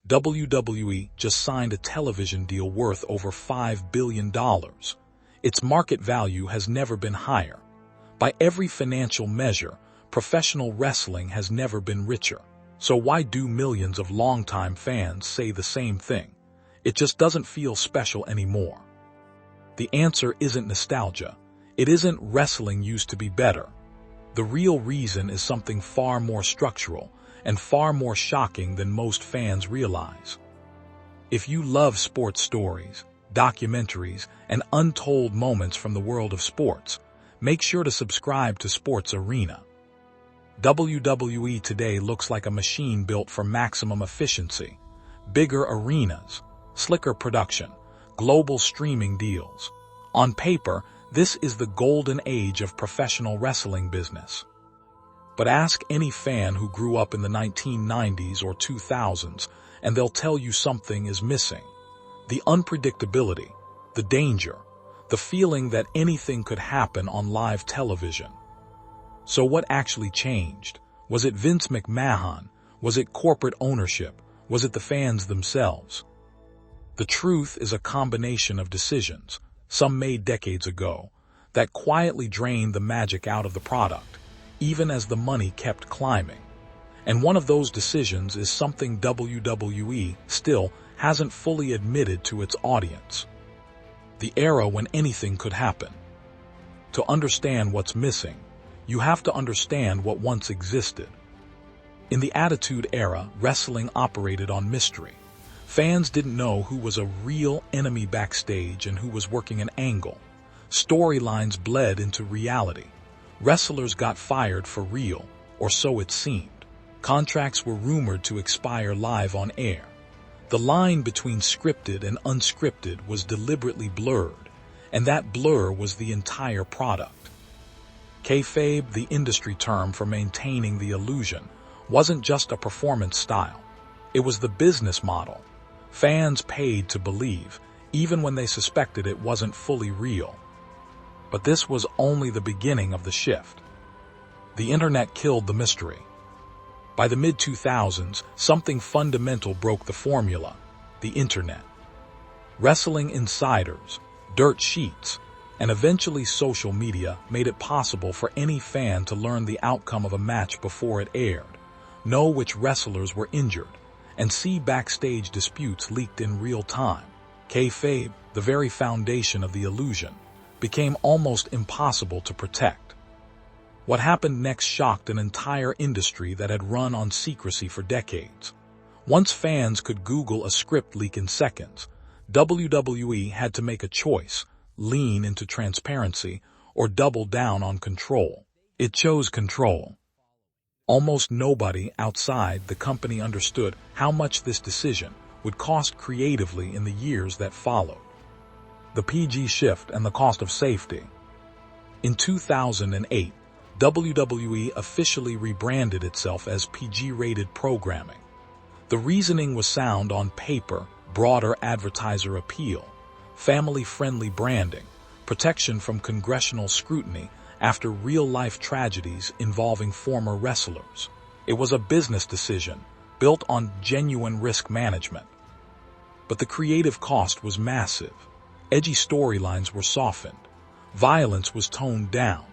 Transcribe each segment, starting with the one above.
WWE just signed a television deal worth over $5 billion. Its market value has never been higher. By every financial measure, professional wrestling has never been richer. So why do millions of longtime fans say the same thing? It just doesn't feel special anymore. The answer isn't nostalgia. It isn't wrestling used to be better. The real reason is something far more structural and far more shocking than most fans realize. If you love sports stories, documentaries, and untold moments from the world of sports, make sure to subscribe to Sports Arena. WWE today looks like a machine built for maximum efficiency, bigger arenas, slicker production, global streaming deals. On paper, this is the golden age of professional wrestling business. But ask any fan who grew up in the 1990s or 2000s, and they'll tell you something is missing. The unpredictability, the danger, the feeling that anything could happen on live television. So what actually changed? Was it Vince McMahon? Was it corporate ownership? Was it the fans themselves? The truth is a combination of decisions, some made decades ago, that quietly drained the magic out of the product, even as the money kept climbing. And one of those decisions is something WWE still hasn't fully admitted to its audience. The era when anything could happen. To understand what's missing, you have to understand what once existed. In the Attitude Era, wrestling operated on mystery. Fans didn't know who was a real enemy backstage and who was working an angle. Storylines bled into reality. Wrestlers got fired for real, or so it seemed. Contracts were rumored to expire live on air. The line between scripted and unscripted was deliberately blurred, and that blur was the entire product. Kayfabe, the industry term for maintaining the illusion, wasn't just a performance style. It was the business model. Fans paid to believe, even when they suspected it wasn't fully real. But this was only the beginning of the shift. The internet killed the mystery. By the mid-2000s, something fundamental broke the formula: the internet. Wrestling insiders, dirt sheets, and eventually social media made it possible for any fan to learn the outcome of a match before it aired, know which wrestlers were injured, and see backstage disputes leaked in real time. Kayfabe, the very foundation of the illusion, became almost impossible to protect. What happened next shocked an entire industry that had run on secrecy for decades. Once fans could Google a script leak in seconds, WWE had to make a choice: lean into transparency or double down on control. It chose control. Almost nobody outside the company understood how much this decision would cost creatively in the years that followed. The PG shift and the cost of safety. In 2008, WWE officially rebranded itself as PG-rated programming. The reasoning was sound on paper: broader advertiser appeal, family-friendly branding, protection from congressional scrutiny after real-life tragedies involving former wrestlers. It was a business decision, built on genuine risk management. But the creative cost was massive. Edgy storylines were softened. Violence was toned down.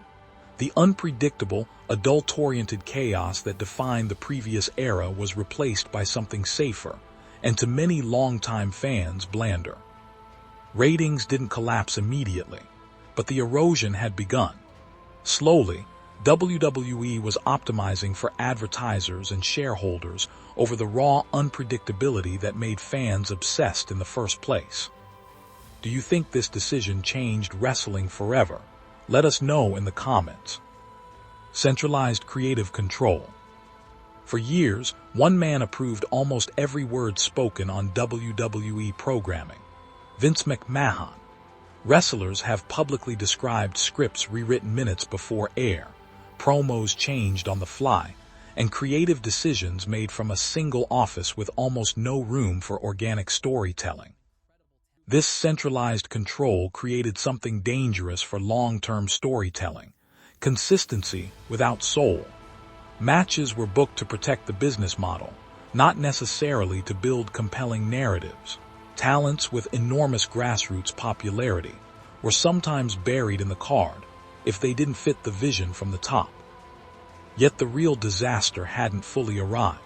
The unpredictable, adult-oriented chaos that defined the previous era was replaced by something safer, and to many longtime fans, blander. Ratings didn't collapse immediately, but the erosion had begun. Slowly, WWE was optimizing for advertisers and shareholders over the raw unpredictability that made fans obsessed in the first place. Do you think this decision changed wrestling forever? Let us know in the comments. Centralized creative control. For years, one man approved almost every word spoken on WWE programming: Vince McMahon. Wrestlers have publicly described scripts rewritten minutes before air, promos changed on the fly, and creative decisions made from a single office with almost no room for organic storytelling. This centralized control created something dangerous for long-term storytelling: consistency without soul. Matches were booked to protect the business model, not necessarily to build compelling narratives. Talents with enormous grassroots popularity were sometimes buried in the card if they didn't fit the vision from the top. Yet the real disaster hadn't fully arrived,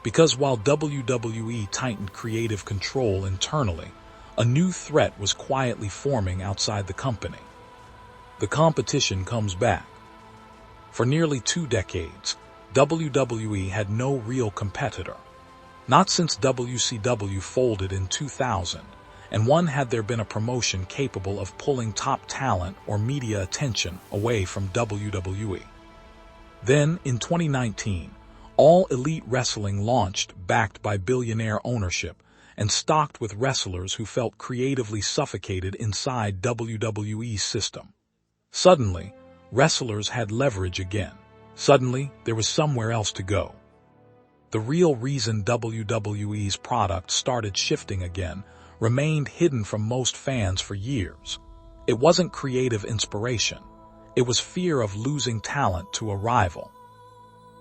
because while WWE tightened creative control internally, a new threat was quietly forming outside the company. The competition comes back. For nearly 2 decades, WWE had no real competitor. Not since WCW folded in 2000, and one had there been a promotion capable of pulling top talent or media attention away from WWE. Then, in 2019, All Elite Wrestling launched, backed by billionaire ownership, and stocked with wrestlers who felt creatively suffocated inside WWE's system. Suddenly, wrestlers had leverage again. Suddenly, there was somewhere else to go. The real reason WWE's product started shifting again remained hidden from most fans for years. It wasn't creative inspiration. It was fear of losing talent to a rival.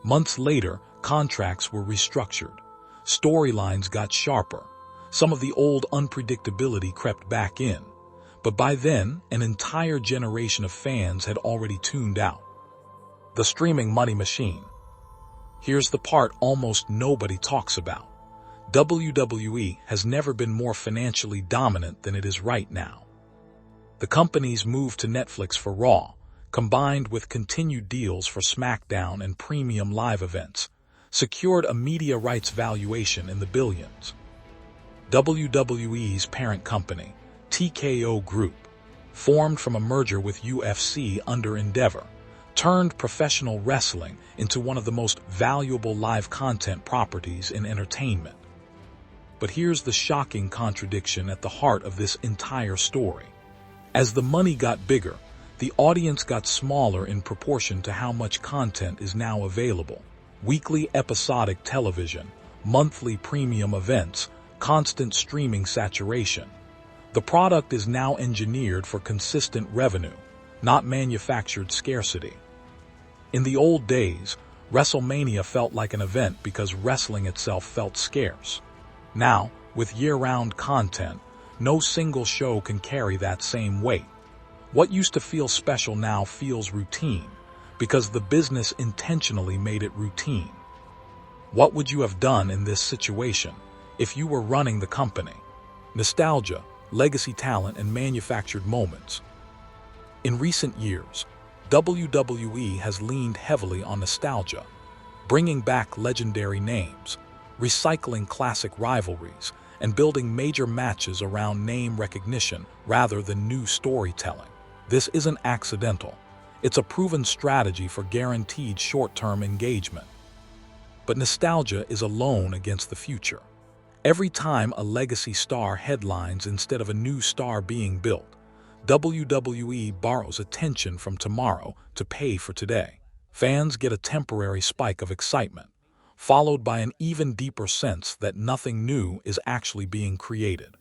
Months later, contracts were restructured. Storylines got sharper. Some of the old unpredictability crept back in. But by then, an entire generation of fans had already tuned out. The streaming money machine. Here's the part almost nobody talks about. WWE has never been more financially dominant than it is right now. The company's move to Netflix for Raw, combined with continued deals for SmackDown and premium live events, secured a media rights valuation in the billions. WWE's parent company, TKO Group, formed from a merger with UFC under Endeavor, turned professional wrestling into one of the most valuable live content properties in entertainment. But here's the shocking contradiction at the heart of this entire story. As the money got bigger, the audience got smaller in proportion to how much content is now available. Weekly episodic television, monthly premium events, constant streaming saturation. The product is now engineered for consistent revenue, not manufactured scarcity. In the old days, WrestleMania felt like an event because wrestling itself felt scarce. Now, with year-round content, no single show can carry that same weight. What used to feel special now feels routine, because the business intentionally made it routine. What would you have done in this situation if you were running the company? Nostalgia, legacy talent, and manufactured moments. In recent years, WWE has leaned heavily on nostalgia, bringing back legendary names, recycling classic rivalries, and building major matches around name recognition rather than new storytelling. This isn't accidental. It's a proven strategy for guaranteed short-term engagement. But nostalgia is a loan against the future. Every time a legacy star headlines instead of a new star being built, WWE borrows attention from tomorrow to pay for today. Fans get a temporary spike of excitement, followed by an even deeper sense that nothing new is actually being created.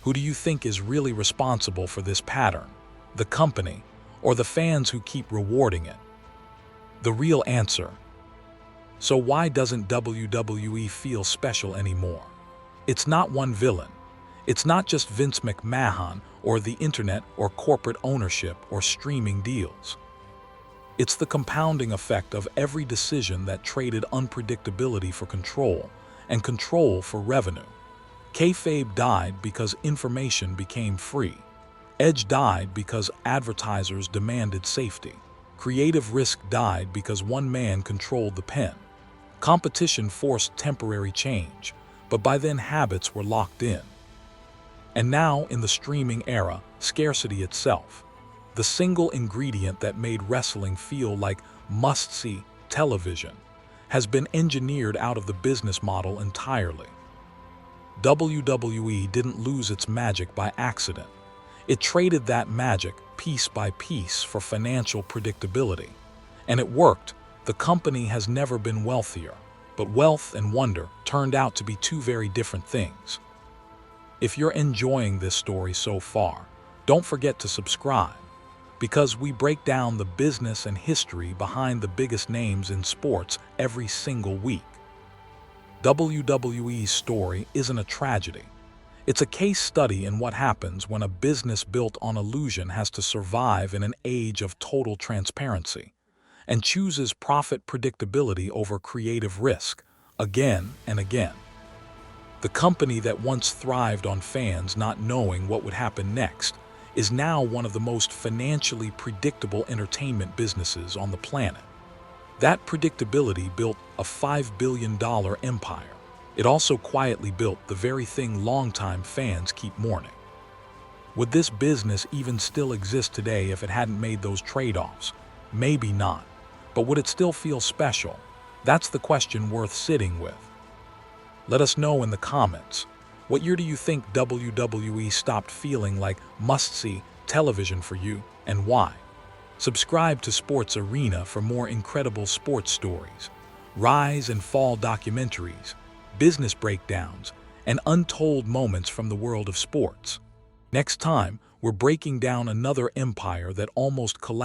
Who do you think is really responsible for this pattern? The company, or the fans who keep rewarding it? The real answer. So why doesn't WWE feel special anymore? It's not one villain. It's not just Vince McMahon or the internet or corporate ownership or streaming deals. It's the compounding effect of every decision that traded unpredictability for control and control for revenue. Kayfabe died because information became free. Edge died because advertisers demanded safety. Creative risk died because one man controlled the pen. Competition forced temporary change, but by then habits were locked in. And now, in the streaming era, scarcity itself, the single ingredient that made wrestling feel like must-see television, has been engineered out of the business model entirely. WWE didn't lose its magic by accident. It traded that magic piece by piece for financial predictability. And it worked. The company has never been wealthier, but wealth and wonder turned out to be two very different things. If you're enjoying this story so far, don't forget to subscribe, because we break down the business and history behind the biggest names in sports every single week. WWE's story isn't a tragedy. It's a case study in what happens when a business built on illusion has to survive in an age of total transparency and chooses profit predictability over creative risk again and again. The company that once thrived on fans not knowing what would happen next is now one of the most financially predictable entertainment businesses on the planet. That predictability built a $5 billion empire. It also quietly built the very thing longtime fans keep mourning. Would this business even still exist today if it hadn't made those trade-offs? Maybe not. But would it still feel special? That's the question worth sitting with. Let us know in the comments. What year do you think WWE stopped feeling like must-see television for you, and why? Subscribe to Sports Arena for more incredible sports stories, rise and fall documentaries, business breakdowns, and untold moments from the world of sports. Next time, we're breaking down another empire that almost collapsed.